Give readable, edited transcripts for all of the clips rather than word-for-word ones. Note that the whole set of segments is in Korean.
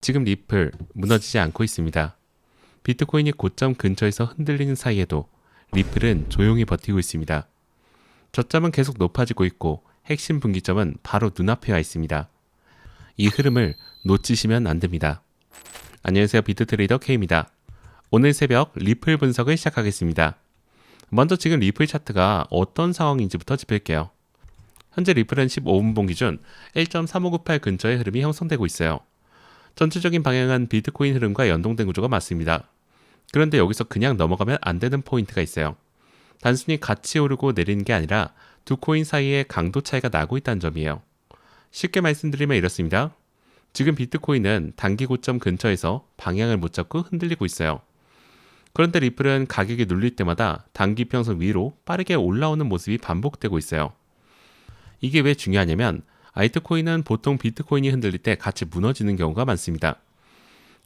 지금 리플 무너지지 않고 있습니다. 비트코인이 고점 근처에서 흔들리는 사이에도 리플은 조용히 버티고 있습니다. 저점은 계속 높아지고 있고 핵심 분기점은 바로 눈앞에 와 있습니다. 이 흐름을 놓치시면 안 됩니다. 안녕하세요, 비트트레이더 K입니다. 오늘 새벽 리플 분석을 시작하겠습니다. 먼저 지금 리플 차트가 어떤 상황인지부터 짚을게요. 현재 리플은 15분봉 기준 1.3598 근처의 흐름이 형성되고 있어요. 전체적인 방향은 비트코인 흐름과 연동된 구조가 맞습니다. 그런데 여기서 그냥 넘어가면 안 되는 포인트가 있어요. 단순히 같이 오르고 내리는 게 아니라 두 코인 사이에 강도 차이가 나고 있다는 점이에요. 쉽게 말씀드리면 이렇습니다. 지금 비트코인은 단기 고점 근처에서 방향을 못 잡고 흔들리고 있어요. 그런데 리플은 가격이 눌릴 때마다 단기 평선 위로 빠르게 올라오는 모습이 반복되고 있어요. 이게 왜 중요하냐면 알트코인은 보통 비트코인이 흔들릴 때 같이 무너지는 경우가 많습니다.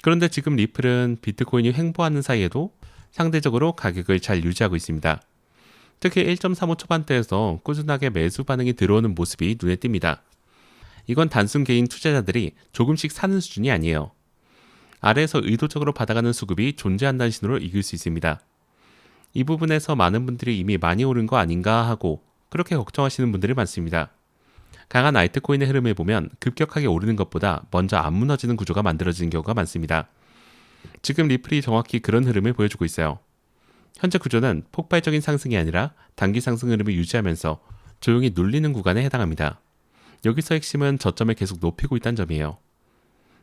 그런데 지금 리플은 비트코인이 횡보하는 사이에도 상대적으로 가격을 잘 유지하고 있습니다. 특히 1.35 초반대에서 꾸준하게 매수 반응이 들어오는 모습이 눈에 띕니다. 이건 단순 개인 투자자들이 조금씩 사는 수준이 아니에요. 아래에서 의도적으로 받아가는 수급이 존재한다는 신호를 이길 수 있습니다. 이 부분에서 많은 분들이 이미 많이 오른 거 아닌가 하고 그렇게 걱정하시는 분들이 많습니다. 강한 알트코인의 흐름을 보면 급격하게 오르는 것보다 먼저 안 무너지는 구조가 만들어지는 경우가 많습니다. 지금 리플이 정확히 그런 흐름을 보여주고 있어요. 현재 구조는 폭발적인 상승이 아니라 단기 상승 흐름을 유지하면서 조용히 눌리는 구간에 해당합니다. 여기서 핵심은 저점을 계속 높이고 있다는 점이에요.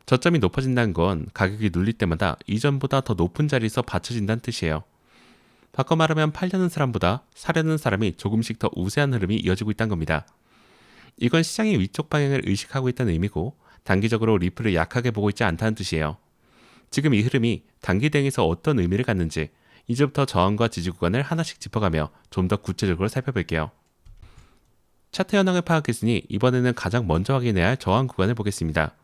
저점이 높아진다는 건 가격이 눌릴 때마다 이전보다 더 높은 자리에서 받쳐진다는 뜻이에요. 바꿔 말하면 팔려는 사람보다 사려는 사람이 조금씩 더 우세한 흐름이 이어지고 있다는 겁니다. 이건 시장의 위쪽 방향을 의식하고 있다는 의미고 단기적으로 리플을 약하게 보고 있지 않다는 뜻이에요. 지금 이 흐름이 단기 대응에서 어떤 의미를 갖는지 이제부터 저항과 지지 구간을 하나씩 짚어가며 좀 더 구체적으로 살펴볼게요. 차트 현황을 파악했으니 이번에는 가장 먼저 확인해야 할 저항 구간을 보겠습니다.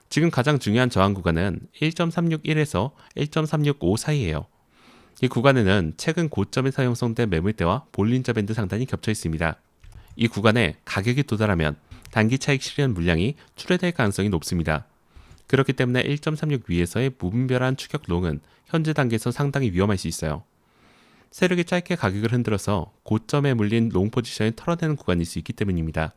지금 가장 중요한 저항 구간은 1.361에서 1.365 사이예요. 이 구간에는 최근 고점에서 형성된 매물대와 볼린저 밴드 상단이 겹쳐 있습니다. 이 구간에 가격이 도달하면 단기 차익 실현 물량이 출회될 가능성이 높습니다. 그렇기 때문에 1.36 위에서의 무분별한 추격 롱은 현재 단계에서 상당히 위험할 수 있어요. 세력이 짧게 가격을 흔들어서 고점에 물린 롱 포지션을 털어내는 구간일 수 있기 때문입니다.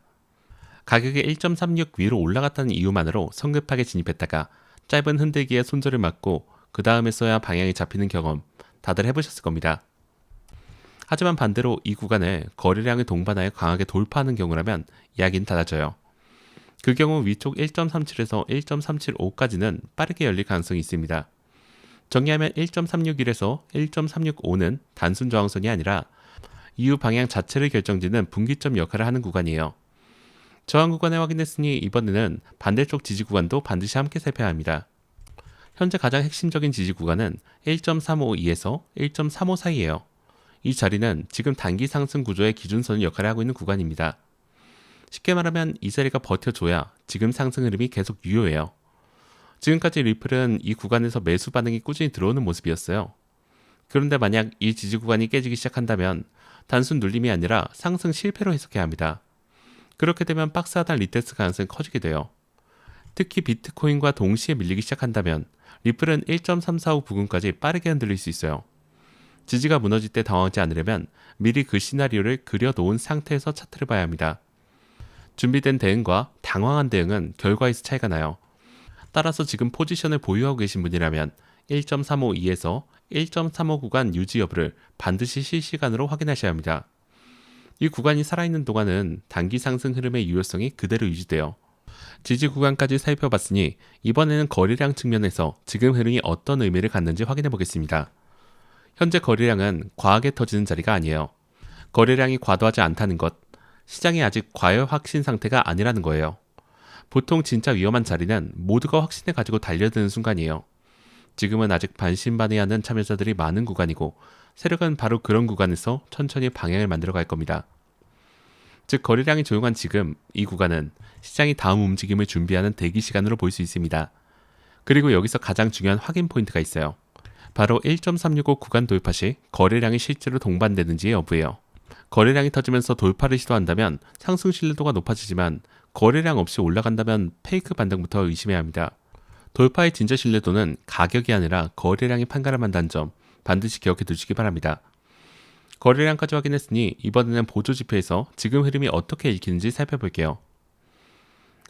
가격이 1.36 위로 올라갔다는 이유만으로 성급하게 진입했다가 짧은 흔들기에 손절을 맞고 그 다음에서야 방향이 잡히는 경험 다들 해보셨을 겁니다. 하지만 반대로 이 구간을 거래량을 동반하여 강하게 돌파하는 경우라면 이야기는 달라져요. 그 경우 위쪽 1.37에서 1.375까지는 빠르게 열릴 가능성이 있습니다. 정리하면 1.361에서 1.365는 단순 저항선이 아니라 이후 방향 자체를 결정짓는 분기점 역할을 하는 구간이에요. 저항 구간을 확인했으니 이번에는 반대쪽 지지 구간도 반드시 함께 살펴야 합니다. 현재 가장 핵심적인 지지 구간은 1.352에서 1.35 사이예요. 이 자리는 지금 단기 상승 구조의 기준선을 역할을 하고 있는 구간입니다. 쉽게 말하면 이 자리가 버텨줘야 지금 상승 흐름이 계속 유효해요. 지금까지 리플은 이 구간에서 매수 반응이 꾸준히 들어오는 모습이었어요. 그런데 만약 이 지지 구간이 깨지기 시작한다면 단순 눌림이 아니라 상승 실패로 해석해야 합니다. 그렇게 되면 박스 하단 리테스트 가능성이 커지게 돼요. 특히 비트코인과 동시에 밀리기 시작한다면 리플은 1.345 부근까지 빠르게 흔들릴 수 있어요. 지지가 무너질 때 당황하지 않으려면 미리 그 시나리오를 그려놓은 상태에서 차트를 봐야 합니다. 준비된 대응과 당황한 대응은 결과에서 차이가 나요. 따라서 지금 포지션을 보유하고 계신 분이라면 1.352에서 1.35 구간 유지 여부를 반드시 실시간으로 확인하셔야 합니다. 이 구간이 살아있는 동안은 단기 상승 흐름의 유효성이 그대로 유지돼요. 지지 구간까지 살펴봤으니 이번에는 거래량 측면에서 지금 흐름이 어떤 의미를 갖는지 확인해 보겠습니다. 현재 거래량은 과하게 터지는 자리가 아니에요. 거래량이 과도하지 않다는 것, 시장이 아직 과열 확신 상태가 아니라는 거예요. 보통 진짜 위험한 자리는 모두가 확신을 가지고 달려드는 순간이에요. 지금은 아직 반신반의하는 참여자들이 많은 구간이고 세력은 바로 그런 구간에서 천천히 방향을 만들어 갈 겁니다. 즉 거래량이 조용한 지금 이 구간은 시장이 다음 움직임을 준비하는 대기 시간으로 볼 수 있습니다. 그리고 여기서 가장 중요한 확인 포인트가 있어요. 바로 1.365 구간 돌파 시 거래량이 실제로 동반되는지의 여부예요. 거래량이 터지면서 돌파를 시도한다면 상승 신뢰도가 높아지지만 거래량 없이 올라간다면 페이크 반등부터 의심해야 합니다. 돌파의 진짜 신뢰도는 가격이 아니라 거래량이 판가름한다는 점 반드시 기억해 두시기 바랍니다. 거래량까지 확인했으니 이번에는 보조지표에서 지금 흐름이 어떻게 읽히는지 살펴볼게요.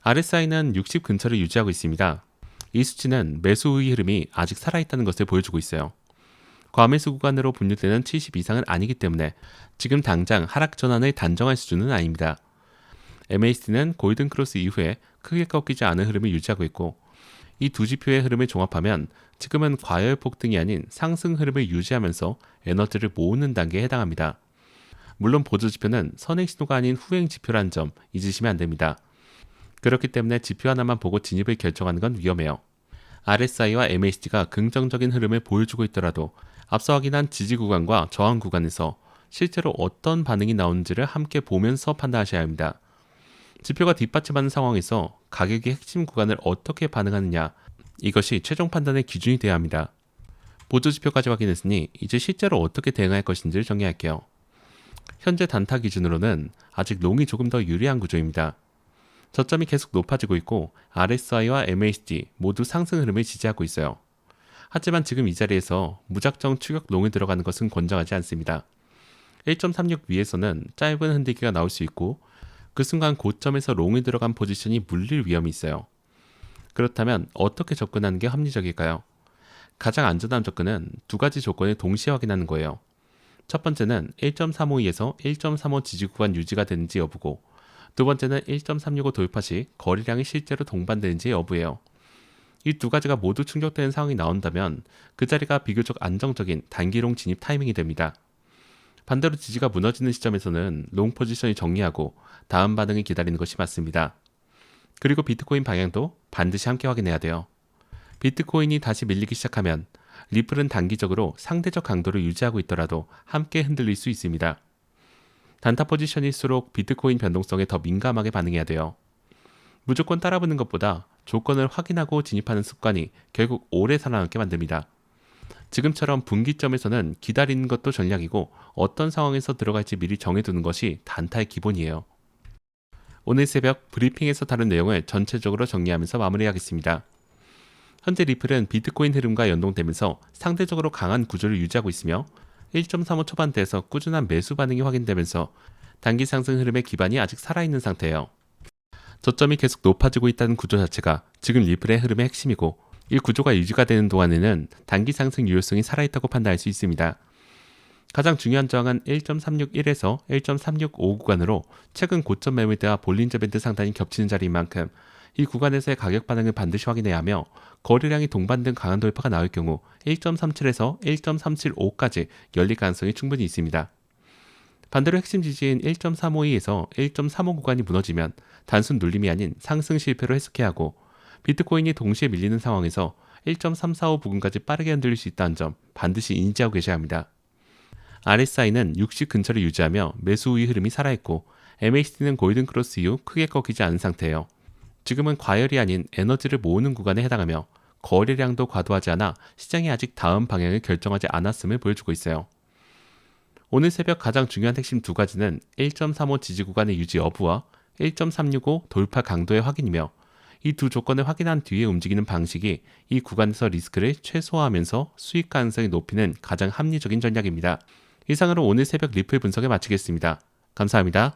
RSI는 60 근처를 유지하고 있습니다. 이 수치는 매수의 흐름이 아직 살아있다는 것을 보여주고 있어요. 과매수 구간으로 분류되는 70 이상은 아니기 때문에 지금 당장 하락 전환을 단정할 수준은 아닙니다. MACD는 골든 크로스 이후에 크게 꺾이지 않은 흐름을 유지하고 있고 이 두 지표의 흐름을 종합하면 지금은 과열 폭등이 아닌 상승 흐름을 유지하면서 에너지를 모으는 단계에 해당합니다. 물론 보조지표는 선행 신호가 아닌 후행 지표라는 점 잊으시면 안 됩니다. 그렇기 때문에 지표 하나만 보고 진입을 결정하는 건 위험해요. RSI와 MACD가 긍정적인 흐름을 보여주고 있더라도 앞서 확인한 지지 구간과 저항 구간에서 실제로 어떤 반응이 나오는지를 함께 보면서 판단하셔야 합니다. 지표가 뒷받침하는 상황에서 가격의 핵심 구간을 어떻게 반응하느냐, 이것이 최종 판단의 기준이 되어야 합니다. 보조지표까지 확인했으니 이제 실제로 어떻게 대응할 것인지를 정리할게요. 현재 단타 기준으로는 아직 롱이 조금 더 유리한 구조입니다. 저점이 계속 높아지고 있고 RSI와 MACD 모두 상승 흐름을 지지하고 있어요. 하지만 지금 이 자리에서 무작정 추격 롱에 들어가는 것은 권장하지 않습니다. 1.36 위에서는 짧은 흔들기가 나올 수 있고 그 순간 고점에서 롱에 들어간 포지션이 물릴 위험이 있어요. 그렇다면 어떻게 접근하는 게 합리적일까요? 가장 안전한 접근은 두 가지 조건을 동시에 확인하는 거예요. 첫 번째는 1.352에서 1.35 지지 구간 유지가 되는지 여부고 두 번째는 1.365 돌파 시 거래량이 실제로 동반되는지 여부예요. 이 두 가지가 모두 충족되는 상황이 나온다면 그 자리가 비교적 안정적인 단기롱 진입 타이밍이 됩니다. 반대로 지지가 무너지는 시점에서는 롱 포지션이 정리하고 다음 반응을 기다리는 것이 맞습니다. 그리고 비트코인 방향도 반드시 함께 확인해야 돼요. 비트코인이 다시 밀리기 시작하면 리플은 단기적으로 상대적 강도를 유지하고 있더라도 함께 흔들릴 수 있습니다. 단타 포지션일수록 비트코인 변동성에 더 민감하게 반응해야 돼요. 무조건 따라붙는 것보다 조건을 확인하고 진입하는 습관이 결국 오래 살아남게 만듭니다. 지금처럼 분기점에서는 기다리는 것도 전략이고 어떤 상황에서 들어갈지 미리 정해두는 것이 단타의 기본이에요. 오늘 새벽 브리핑에서 다룬 내용을 전체적으로 정리하면서 마무리하겠습니다. 현재 리플은 비트코인 흐름과 연동되면서 상대적으로 강한 구조를 유지하고 있으며 1.35 초반대에서 꾸준한 매수 반응이 확인되면서 단기 상승 흐름의 기반이 아직 살아있는 상태예요. 저점이 계속 높아지고 있다는 구조 자체가 지금 리플의 흐름의 핵심이고 이 구조가 유지가 되는 동안에는 단기 상승 유효성이 살아있다고 판단할 수 있습니다. 가장 중요한 저항은 1.361에서 1.365 구간으로 최근 고점 매물대와 볼린저 밴드 상단이 겹치는 자리인 만큼 이 구간에서의 가격 반응을 반드시 확인해야 하며 거래량이 동반된 강한 돌파가 나올 경우 1.37에서 1.375까지 열릴 가능성이 충분히 있습니다. 반대로 핵심 지지인 1.352에서 1.35 구간이 무너지면 단순 눌림이 아닌 상승 실패로 해석해야 하고 비트코인이 동시에 밀리는 상황에서 1.345 부근까지 빠르게 흔들릴 수 있다는 점 반드시 인지하고 계셔야 합니다. RSI는 60 근처를 유지하며 매수 우위 흐름이 살아있고 MACD는 골든 크로스 이후 크게 꺾이지 않은 상태예요. 지금은 과열이 아닌 에너지를 모으는 구간에 해당하며 거래량도 과도하지 않아 시장이 아직 다음 방향을 결정하지 않았음을 보여주고 있어요. 오늘 새벽 가장 중요한 핵심 두 가지는 1.35 지지 구간의 유지 여부와 1.365 돌파 강도의 확인이며 이 두 조건을 확인한 뒤에 움직이는 방식이 이 구간에서 리스크를 최소화하면서 수익 가능성을 높이는 가장 합리적인 전략입니다. 이상으로 오늘 새벽 리플 분석을 마치겠습니다. 감사합니다.